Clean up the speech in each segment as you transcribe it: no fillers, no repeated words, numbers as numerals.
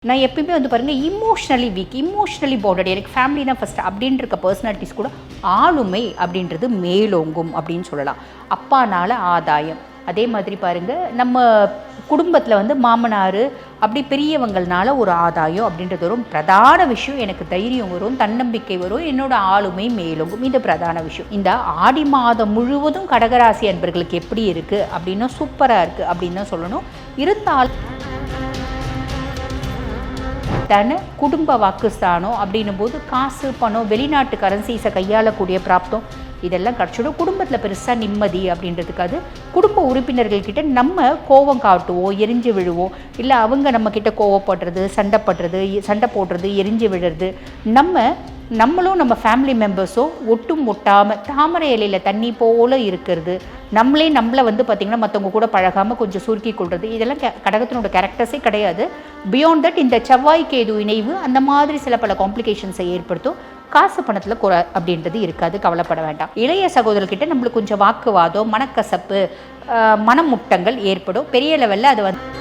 நான் எப்பயுமே வந்து பாருங்கள் இமோஷ்னலி வீக், இமோஷ்னலி பவுண்டட், எனக்கு ஃபேமிலி தான் ஃபஸ்ட்டு அப்படின்ற இருக்க பர்சனாலிட்டிஸ் கூட ஆளுமை அப்படின்றது மேலோங்கும் அப்படின்னு சொல்லலாம். அப்பானால் ஆதாயம். அதே மாதிரி பாருங்கள், நம்ம குடும்பத்தில் வந்து மாமனார் அப்படி பெரியவங்கள்னால ஒரு ஆதாயம் அப்படின்றது வரும். பிரதான விஷயம் எனக்கு தைரியம் வரும், தன்னம்பிக்கை வரும், என்னோட ஆளுமை மேலோங்கும். இது பிரதான விஷயம். இந்த ஆடி மாதம் முழுவதும் கடகராசி அன்பர்களுக்கு எப்படி இருக்குது அப்படின்னா சூப்பராக இருக்குது அப்படின்னு தான் சொல்லணும். இருந்தாலும் தன குடும்ப வாக்குஸ்தானம் அப்படின்னும் போது காசு பணம் வெளிநாட்டு கரன்சிஸை கையாளக்கூடிய பிராப்தம் இதெல்லாம் கிடச்சிடும். குடும்பத்தில் பெருசாக நிம்மதி அப்படின்றதுக்கு அது குடும்ப உறுப்பினர்கள்கிட்ட நம்ம கோபம் காட்டுவோம், எரிஞ்சு விழுவோம், இல்லை அவங்க நம்மக்கிட்ட கோவப்படுறது, சண்டை போடுறது, எரிஞ்சு விழுறது, நம்மளும் நம்ம ஃபேமிலி மெம்பர்ஸோ ஒட்டும் ஒட்டாமல் தாமரை இலையில் தண்ணி போல் இருக்கிறது, நம்மளை வந்து பார்த்திங்கன்னா மற்றவங்க கூட பழகாமல் கொஞ்சம் சுருக்கி கொள்வது, இதெல்லாம் கடகத்தினோட கேரக்டர்ஸே கிடையாது. பியாண்ட் தட் இந்த செவ்வாய் கேது இணைவு அந்த மாதிரி சில பல காம்ப்ளிகேஷன்ஸை ஏற்படுத்தும். காசு பணத்தில் குறை அப்படின்றது இருக்காது, கவலைப்பட வேண்டாம். இளைய சகோதரர்கிட்ட நம்மளுக்கு கொஞ்சம் வாக்குவாதம், மனக்கசப்பு, மனமுட்டங்கள் ஏற்படும். பெரிய லெவலில் அது வந்து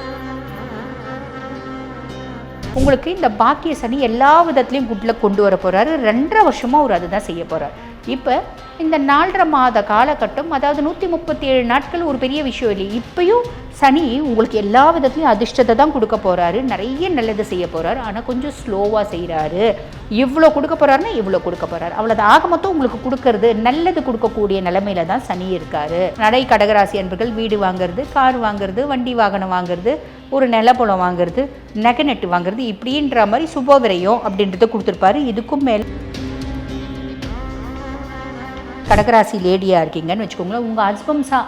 உங்களுக்கு இந்த பாக்கிய சனி எல்லா விதத்துலையும் குட்டில் கொண்டு வர போகிறாரு. 2.5 வருஷமாக அவர் அதுதான் செய்ய போகிறார். இப்போ இந்த 4.5 மாத காலகட்டம், அதாவது 137 நாட்கள் ஒரு பெரிய விஷயம் இல்லை. இப்போயும் சனி உங்களுக்கு எல்லா விதத்துலையும் அதிர்ஷ்டத்தை தான் கொடுக்க போகிறாரு, நிறைய நல்லது செய்ய போகிறாரு. ஆனால் கொஞ்சம் ஸ்லோவாக செய்கிறாரு. இவ்வளோ கொடுக்க போகிறாருன்னா இவ்வளோ கொடுக்க போகிறாரு, அவ்வளோதான். ஆக மொத்தம் உங்களுக்கு கொடுக்கறது நல்லது கொடுக்கக்கூடிய நிலைமையில தான் சனி இருக்காரு. நடை கடகராசி அன்பர்கள் வீடு வாங்குறது, கார் வாங்குறது, வண்டி வாகனம் வாங்குறது, ஒரு நிலப்புலம் வாங்குறது, நகை நட்டு வாங்குறது, இப்படின்ற மாதிரி சுபவிரயம் அப்படின்றத கொடுத்துருப்பாரு. இதுக்கும் மேலே கடகராசி லேடியாக இருக்கீங்கன்னு வச்சுக்கோங்களேன். உங்கள்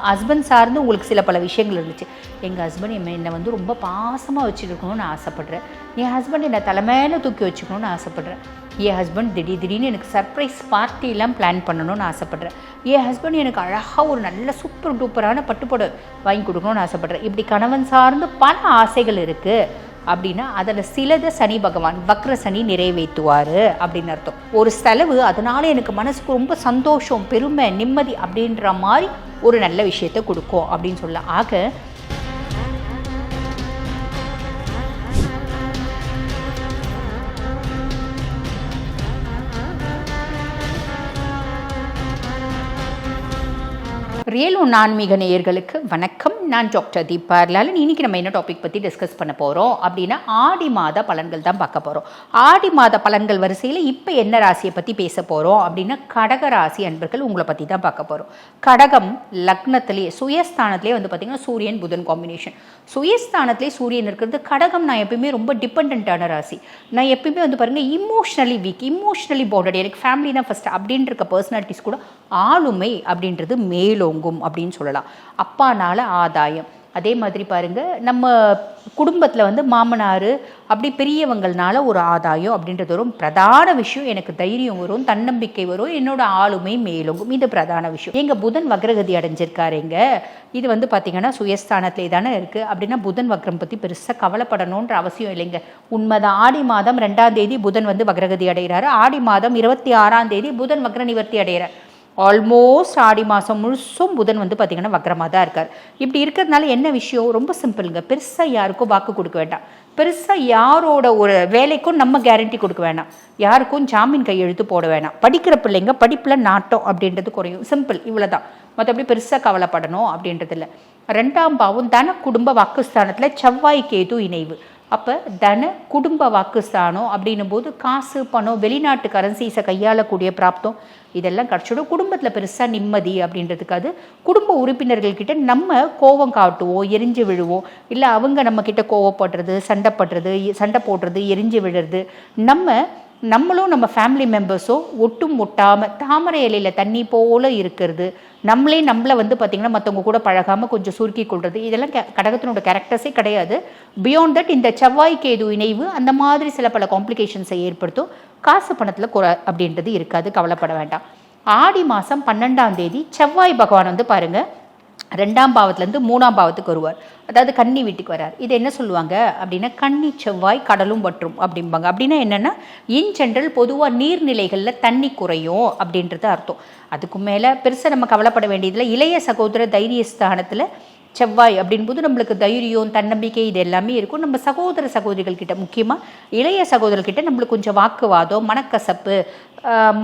ஹஸ்பண்ட் சார்ந்து உங்களுக்கு சில பல விஷயங்கள் இருந்துச்சு. எங்கள் ஹஸ்பண்ட் என்னை வந்து ரொம்ப பாசமாக வச்சுருக்கணும்னு ஆசைப்பட்றேன், என் ஹஸ்பண்ட் என்னை தலைமையில தூக்கி வச்சுக்கணும்னு ஆசைப்பட்றேன், என் ஹஸ்பண்ட் திடீர்னு எனக்கு சர்ப்ரைஸ் பார்ட்டிலாம் பிளான் பண்ணணும்னு ஆசைப்பட்றேன், என் ஹஸ்பண்ட் எனக்கு அழகாக ஒரு நல்ல சூப்பர் டூப்பரான பட்டுப்புடவை வாங்கி கொடுக்கணும்னு ஆசைப்பட்றேன். இப்படி கணவன் சார்ந்து பல ஆசைகள் இருக்குது அப்படின்னா அதில் சிலதை சனி பகவான் வக்ர சனி நிறைவேற்றுவார் அப்படின்னு அர்த்தம். ஒரு செலவு அதனால எனக்கு மனசுக்கு ரொம்ப சந்தோஷம், பெருமை, நிம்மதி அப்படின்ற மாதிரி ஒரு நல்ல விஷயத்தை கொடுக்கும் அப்படின்னு சொல்லலாம். ஆக ரியல் ஆன்மீக நேயர்களுக்கு வணக்கம். நான் டாக்டர் தீபா லாலன். இன்னைக்கு நம்ம என்ன டாபிக் பற்றி டிஸ்கஸ் பண்ண போகிறோம் அப்படின்னா ஆடி மாத பலன்கள் தான் பார்க்க போகிறோம். ஆடி மாத பலன்கள் வரிசையில் இப்போ என்ன ராசியை பற்றி பேச போகிறோம் அப்படின்னா கடக ராசி அன்பர்கள் உங்களை பற்றி தான் பார்க்க போகிறோம். கடகம் லக்னத்திலே சுயஸ்தானத்திலே வந்து பார்த்திங்கன்னா சூரியன் புதன் காம்பினேஷன். சுயஸ்தானத்திலே சூரியன் இருக்கிறது. கடகம் நான் எப்பயுமே ரொம்ப டிபெண்ட்டான ராசி. நான் எப்பயுமே வந்து பாருங்கள் இமோஷ்னலி வீக், இமோஷ்னலி பவுண்டட், எனக்கு ஃபேமிலி தான் ஃபஸ்ட்டு அப்படின்ற இருக்க பர்சனாலிட்டிஸ் கூட ஆளுமை அப்படின்றது மேலோங்கும் அப்படின்னு சொல்லலாம். அப்பானால் ஆதாயம். அதே மாதிரி பாருங்கள், நம்ம குடும்பத்தில் வந்து மாமனார் அப்படி பெரியவங்கள்னால ஒரு ஆதாயம் அப்படின்றது வரும். பிரதான விஷயம் எனக்கு தைரியம் வரும், தன்னம்பிக்கை வரும், என்னோட ஆளுமை மேலோங்கும். இது பிரதான விஷயம். எங்கள் புதன் வக்ரகதி அடைஞ்சிருக்காருங்க. இது வந்து பார்த்திங்கன்னா சுயஸ்தானத்திலே தானே இருக்குது. அப்படின்னா புதன் வக்ரம் பற்றி பெருசாக கவலைப்படணுன்ற அவசியம் இல்லைங்க. உண்மைதான். ஆடி மாதம் 2ஆம் தேதி புதன் வந்து வக்ரகதி அடைகிறாரு. ஆடி மாதம் 26ஆம் தேதி புதன் வக்ர நிவர்த்தி அடைகிறார். ஆல்மோஸ்ட் ஆடி மாதம் முழுசும் புதன் வந்து பார்த்திங்கன்னா வக்ரமாக தான் இருக்கார். இப்படி இருக்கிறதுனால என்ன விஷயம், ரொம்ப சிம்பிளுங்க. பெருசாக யாருக்கும் வாக்கு கொடுக்க வேண்டாம், பெருசாக யாரோட ஒரு வேலைக்கும் நம்ம கேரண்டி கொடுக்க வேண்டாம், யாருக்கும் ஜாமீன் கையெழுத்து போட வேணாம். படிக்கிற பிள்ளைங்க படிப்பில் நாட்டம் அப்படின்றது குறையும். சிம்பிள், இவ்வளோ தான். மற்றபடி பெருசாக கவலைப்படணும் அப்படின்றது இல்லை. 2ஆம் பாவம் தன குடும்ப வாக்குஸ்தானத்தில் செவ்வாய் கேது இணைவு. அப்போ தன குடும்ப வாக்குஸ்தானம் அப்படின்னும் போது காசு பணம் வெளிநாட்டு கரன்சிஸை கையாளக்கூடிய பிராப்தம் இதெல்லாம் கிடச்சிடும். குடும்பத்தில் பெருசாக நிம்மதி அப்படின்றதுக்கு அது குடும்ப உறுப்பினர்கள்கிட்ட நம்ம கோபம் காட்டுவோம், எரிஞ்சு விழுவோம், இல்லை அவங்க நம்மக்கிட்ட கோவப்படுறது, சண்டை போடுறது, எரிஞ்சு விழுறது, நம்மளும் நம்ம ஃபேமிலி மெம்பர்ஸோ ஒட்டும் ஒட்டாமல் தாமரை இலையில் தண்ணி போல் இருக்கிறது, நம்மளை வந்து பார்த்திங்கன்னா மற்றவங்க கூட பழகாமல் கொஞ்சம் சுருக்கி கொள்வது, இதெல்லாம் கடகத்தினோட கேரக்டர்ஸே கிடையாது. பியாண்ட் தட் இந்த செவ்வாய் கேது இணைவு அந்த மாதிரி சில பல காம்ப்ளிகேஷன்ஸை ஏற்படுத்தும். காசு பணத்தில் குறை அப்படின்றது இருக்காது, கவலைப்பட வேண்டாம். ஆடி மாதம் 12ஆம் தேதி செவ்வாய் பகவான் வந்து பாருங்கள் 2ஆம் பாவத்துலேருந்து 3ஆம் பாவத்துக்கு வருவார். அதாவது கன்னி வீட்டுக்கு வரார். இது என்ன சொல்லுவாங்க அப்படின்னா கன்னி செவ்வாய் கடலும் வற்றும் அப்படிம்பாங்க. அப்படின்னா என்னென்னா இன் ஜென்ரல் பொதுவாக நீர்நிலைகளில் தண்ணி குறையும் அப்படின்றது அர்த்தம். அதுக்கு மேலே பெருசாக நம்ம கவலைப்பட வேண்டியதில்லை. இளைய சகோதர தைரியஸ்தானத்தில் செவ்வாய் அப்படின்போது நம்மளுக்கு தைரியம், தன்னம்பிக்கை இது எல்லாமே இருக்கும். நம்ம சகோதர சகோதரிகள் கிட்ட, முக்கியமாக இளைய சகோதரர்கிட்ட நம்மளுக்கு கொஞ்சம் வாக்குவாதம், மனக்கசப்பு,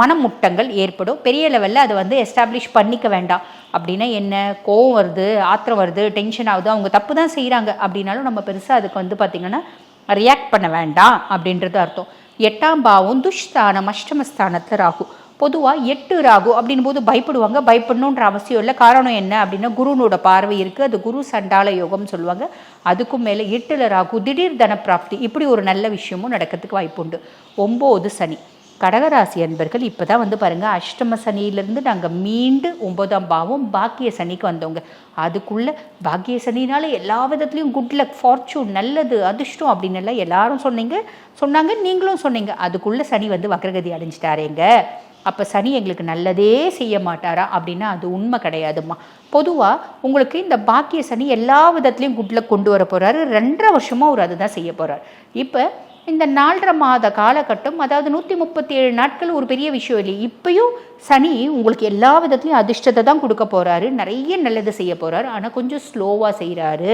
மனமுட்டங்கள் ஏற்படும். பெரிய லெவலில் அதை வந்து எஸ்டாப்ளிஷ் பண்ணிக்க வேண்டாம். அப்படின்னா என்ன, கோவம் வருது, ஆத்திரம் வருது, டென்ஷன் ஆகுது, அவங்க தப்பு தான் செய்கிறாங்க அப்படின்னாலும் நம்ம பெருசாக அதுக்கு வந்து பார்த்திங்கன்னா ரியாக்ட் பண்ண வேண்டாம் அப்படின்றது அர்த்தம். 8ஆம் பாவம் துஷ்ஸ்தானம், அஷ்டமஸ்தானத்தில் ராகு. பொதுவாக 8 ராகு அப்படின் போது பயப்படுவாங்க. பயப்படணுன்ற அவசியம் இல்லை. காரணம் என்ன அப்படின்னா குருனோட பார்வை இருக்குது. அது குரு சண்டால யோகம்னு சொல்லுவாங்க. அதுக்கும் மேலே 8ல் ராகு, திடீர் தன பிராப்தி, இப்படி ஒரு நல்ல விஷயமும் நடக்கிறதுக்கு வாய்ப்பு உண்டு. 9 சனி. கடகராசி அன்பர்கள் இப்போ தான் வந்து பாருங்கள், அஷ்டம சனியிலேருந்து நாங்கள் மீண்டு 9ஆம் பாவம் பாக்கிய சனிக்கு வந்தவங்க. அதுக்குள்ளே பாக்கிய சனினால எல்லா விதத்துலேயும் குட் லக், ஃபார்ச்சூன், நல்லது, அதிர்ஷ்டம் அப்படின்னு எல்லாம் எல்லாரும் சொன்னாங்க, நீங்களும் சொன்னீங்க. அதுக்குள்ளே சனி வந்து வக்ரகதி அடைஞ்சிட்டாரேங்க. அப்போ சனி எங்களுக்கு நல்லதே செய்ய மாட்டாரா அப்படின்னா அது உண்மை கிடையாதும்மா. பொதுவாக உங்களுக்கு இந்த பாக்கிய சனி எல்லா விதத்துலேயும் குட்லக் கொண்டு வர போகிறாரு. 2.5 வருஷமாக அவர் அதுதான் செய்ய போகிறார். இப்போ இந்த 4.5 மாத காலகட்டம், அதாவது 137 நாட்கள் ஒரு பெரிய விஷயம் இல்லை. இப்பயும் சனி உங்களுக்கு எல்லா விதத்துலையும் அதிர்ஷ்டத்தை தான் கொடுக்க போகிறாரு, நிறைய நல்லது செய்ய போகிறாரு. ஆனால் கொஞ்சம் ஸ்லோவாக செய்கிறாரு.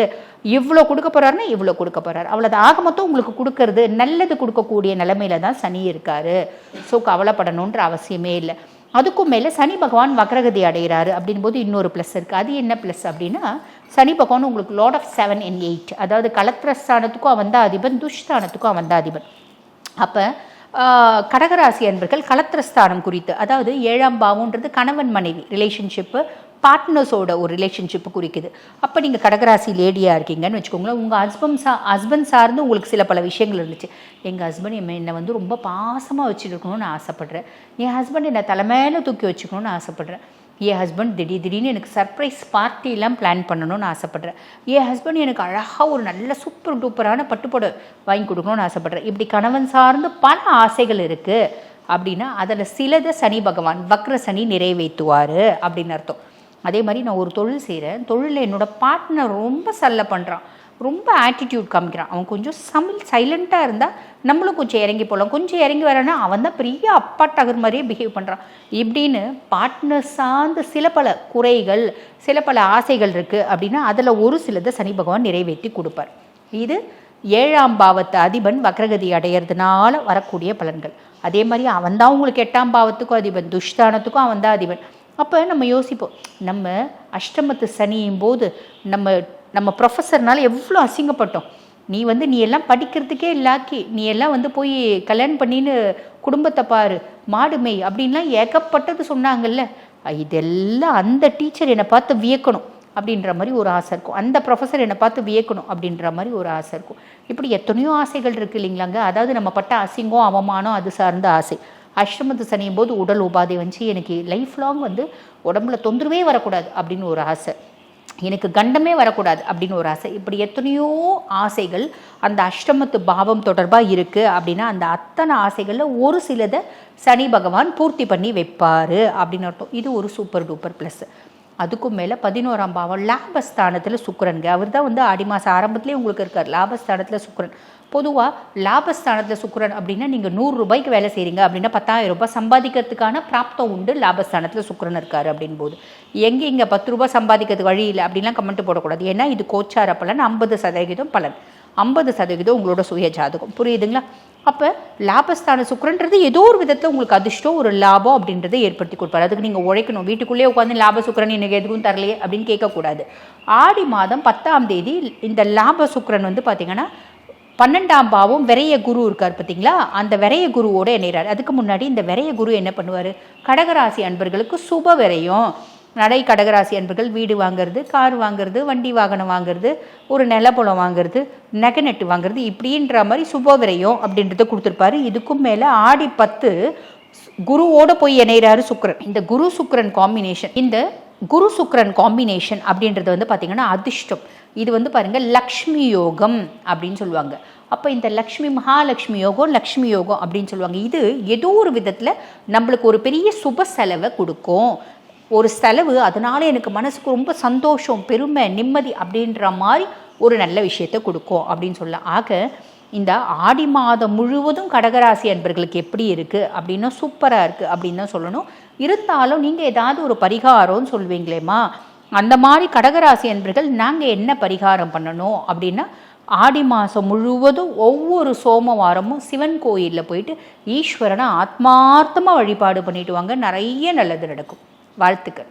இவ்வளோ கொடுக்க போகிறாருன்னா இவ்வளோ கொடுக்க போகிறாரு, அவ்வளோதான். ஆக மொத்தம் உங்களுக்கு கொடுக்கறது நல்லது கொடுக்கக்கூடிய நிலைமையில தான் சனி இருக்காரு. ஸோ கவலைப்படணுன்ற அவசியமே இல்லை. அதுக்கும் மேலே சனி பகவான் வக்ரகதி அடைகிறாரு அப்படின்போது இன்னொரு ப்ளஸ் இருக்குது. அது என்ன ப்ளஸ் அப்படின்னா, சனி பகவான் உங்களுக்கு லார்ட் ஆஃப் 7 and 8, அதாவது கலத்திரஸ்தானத்துக்கும் அவன் தான் அதிபன், துஷ்ஸ்தானத்துக்கும் அவன் தான் அதிபன். அப்போ கடகராசி அன்பர்கள் கலத்திரஸ்தானம் குறித்து, அதாவது 7ஆம் பாவம்ன்றது கணவன் மனைவி ரிலேஷன்ஷிப்பு, பார்ட்னர்ஸோட ஒரு ரிலேஷன்ஷிப்பு குறிக்குது. அப்போ நீங்கள் கடகராசி லேடியாக இருக்கீங்கன்னு வச்சுக்கோங்களேன். உங்கள் ஹஸ்பண்ட் சார்ந்து உங்களுக்கு சில பல விஷயங்கள் இருந்துச்சு. எங்கள் ஹஸ்பண்ட் என்னை வந்து ரொம்ப பாசமாக வச்சுருக்கணும்னு ஆசைப்பட்றேன், என் ஹஸ்பண்ட் என்னை தலைமையில தூக்கி வச்சுக்கணும்னு ஆசைப்பட்றேன், என் ஹஸ்பண்ட் திடீர்னு எனக்கு சர்ப்ரைஸ் பார்ட்டிலாம் பிளான் பண்ணணும்னு ஆசைப்பட்றேன், என் ஹஸ்பண்ட் எனக்கு அழகாக ஒரு நல்ல சூப்பர் டூப்பரான பட்டுப்புடவை வாங்கி கொடுக்கணும்னு ஆசைப்பட்றேன். இப்படி கணவன் சார்ந்து பல ஆசைகள் இருக்குது அப்படின்னா அதில் சிலதை சனி பகவான் வக்ர சனி நிறைவேற்றுவார் அப்படின்னு அர்த்தம். அதே மாதிரி நான் ஒரு தொழில் செய்கிறேன், தொழிலில் என்னோடய பார்ட்னர் ரொம்ப சல்லை பண்ணுறான், ரொம்ப ஆட்டிடியூட் காமிக்கிறான், அவன் கொஞ்சம் சைலண்ட்டாக இருந்தால் நம்மளும் கொஞ்சம் இறங்கி போகலாம், கொஞ்சம் இறங்கி வரேன்னா அவன் தான் பெரிய அப்பா டகர் மாதிரியே பிஹேவ் பண்ணுறான், இப்படின்னு பார்ட்னர் சார்ந்த சில பல குறைகள், சில பல ஆசைகள் இருக்குது அப்படின்னா அதில் ஒரு சிலதை சனி பகவான் நிறைவேற்றி கொடுப்பார். இது 7ஆம் பாவத்து அதிபன் வக்ரகதி அடையிறதுனால வரக்கூடிய பலன்கள். அதே மாதிரி அவன் தான் உங்களுக்கு 8ஆம் பாவத்துக்கும் அதிபன், துஷ்தானத்துக்கும் அவன் தான் அதிபன். அப்போ நம்ம யோசிப்போம், நம்ம அஷ்டமத்து சனியும் போது நம்ம ப்ரொஃபஸர்னால எவ்வளோ அசிங்கப்பட்டோம். நீ எல்லாம் படிக்கிறதுக்கே இல்லாக்கி, நீ எல்லாம் போய் கல்யாணம் பண்ணின்னு குடும்பத்தை பாரு, மாடுமை அப்படின்லாம் ஏகப்பட்டது சொன்னாங்கல்ல. இதெல்லாம் அந்த டீச்சர் என்னை பார்த்து வியக்கணும் அப்படின்ற மாதிரி ஒரு ஆசை இருக்கும், அந்த ப்ரொஃபஸர் என்னை பார்த்து வியக்கணும் அப்படின்ற மாதிரி ஒரு ஆசை இருக்கும். இப்படி எத்தனையோ ஆசைகள் இருக்குது இல்லைங்களாங்க. அதாவது நம்ம பட்ட அசிங்கம், அவமானம், அது சார்ந்த ஆசை. அஷ்டமத்து சனியும் போது உடல் உபாதை வந்துச்சு, எனக்கு லைஃப் லாங் உடம்புல தொந்தரவே வரக்கூடாது அப்படின்னு ஒரு ஆசை, எனக்கு கண்டமே வரக்கூடாது அப்படின்னு ஒரு ஆசை. இப்படி எத்தனையோ ஆசைகள் அந்த அஷ்டமத்து பாவம் தொடர்பாக இருக்குது அப்படின்னா அந்த அத்தனை ஆசைகளில் ஒரு சிலதை சனி பகவான் பூர்த்தி பண்ணி வைப்பார் அப்படின்னு அர்த்தம். இது ஒரு சூப்பர் டூப்பர் ப்ளஸ். அதுக்கும் மேலே 11ஆம் பாவம் லாபஸ்தானத்தில் சுக்கிரனுங்க. அவர் தான் ஆடி மாதம் ஆரம்பத்துலேயே உங்களுக்கு இருக்கார் லாபஸ்தானத்தில் சுக்கிரன். பொதுவாக லாபஸ்தானத்தில் சுக்கிரன் அப்படின்னா நீங்கள் 100 ரூபாய்க்கு வேலை செய்கிறீங்க அப்படின்னா 10,000 ரூபாய் சம்பாதிக்கிறதுக்கான பிராப்தம் உண்டு. லாபஸ்தானத்தில் சுக்கிரன் இருக்கார் அப்படின் போது எங்கே இங்கே 10 ரூபாய் சம்பாதிக்கிறதுக்கு வழி இல்லை அப்படின்லாம் கமெண்ட் போடக்கூடாது. ஏன்னா இது கோச்சார பலன், 50% பலன், 50% உங்களோட சுய ஜாதகம், புரியுதுங்களா? அப்போ லாபஸ்தான சுக்கிரன்றது ஏதோ ஒரு விதத்தில் உங்களுக்கு அதிர்ஷ்டம், ஒரு லாபம் அப்படின்றத ஏற்படுத்தி கொடுப்பாரு. அதுக்கு நீங்கள் உழைக்கணும். வீட்டுக்குள்ளேயே உட்காந்து லாப சுக்கிரன் எனக்கு எதுவும் தரலையே அப்படின்னு கேட்கக்கூடாது. ஆடி மாதம் 10ஆம் தேதி இந்த லாப சுக்கிரன் பார்த்திங்கன்னா 12ஆம் பாவம் விரைய குரு இருக்கார் பார்த்தீங்களா, அந்த விரைய குருவோடு இணைகிறார். அதுக்கு முன்னாடி இந்த விரைய குரு என்ன பண்ணுவார், கடகராசி அன்பர்களுக்கு சுப விரையும். நடை கடகராசி அன்பர்கள் வீடு வாங்கிறது, கார் வாங்கிறது, வண்டி வாகனம் வாங்கிறது, ஒரு நிலப்புலம் வாங்கிறது, நகை நட்டு வாங்கிறது, இப்படின்ற மாதிரி சுப விரையும் அப்படின்றத கொடுத்துருப்பாரு. இதுக்கும் மேலே ஆடி 10 குருவோடு போய் இணைகிறாரு சுக்கிரன். இந்த குரு சுக்கிரன் காம்பினேஷன், இந்த குரு சுக்கிரன் காம்பினேஷன் அப்படின்றது பார்த்திங்கன்னா அதிர்ஷ்டம். இது பாருங்கள் லக்ஷ்மி யோகம் அப்படின்னு சொல்லுவாங்க. அப்போ இந்த லக்ஷ்மி மகாலட்சுமி யோகம், லக்ஷ்மி யோகம் அப்படின்னு சொல்லுவாங்க. இது ஏதோ ஒரு விதத்தில் நம்மளுக்கு ஒரு பெரிய சுப செலவை கொடுக்கும். ஒரு செலவு, அதனால எனக்கு மனசுக்கு ரொம்ப சந்தோஷம், பெருமை, நிம்மதி அப்படின்ற மாதிரி ஒரு நல்ல விஷயத்தை கொடுக்கும் அப்படின்னு சொல்லலாம். ஆக இந்த ஆடி மாதம் முழுவதும் கடகராசி அன்பர்களுக்கு எப்படி இருக்குது அப்படின்னா சூப்பராக இருக்குது அப்படின்னு தான் சொல்லணும். இருந்தாலும் நீங்கள் ஏதாவது ஒரு பரிகாரம்னு சொல்லுவீங்களேம்மா, அந்த மாதிரி கடகராசி அன்பர்கள் நாங்கள் என்ன பரிகாரம் பண்ணணும் அப்படின்னா, ஆடி மாதம் முழுவதும் ஒவ்வொரு சோமவாரமும் சிவன் கோயிலில் போயிட்டு ஈஸ்வரனை ஆத்மார்த்தமாக வழிபாடு பண்ணிட்டு வாங்க, நிறைய நல்லது நடக்கும். வாழ்த்துக்கள்.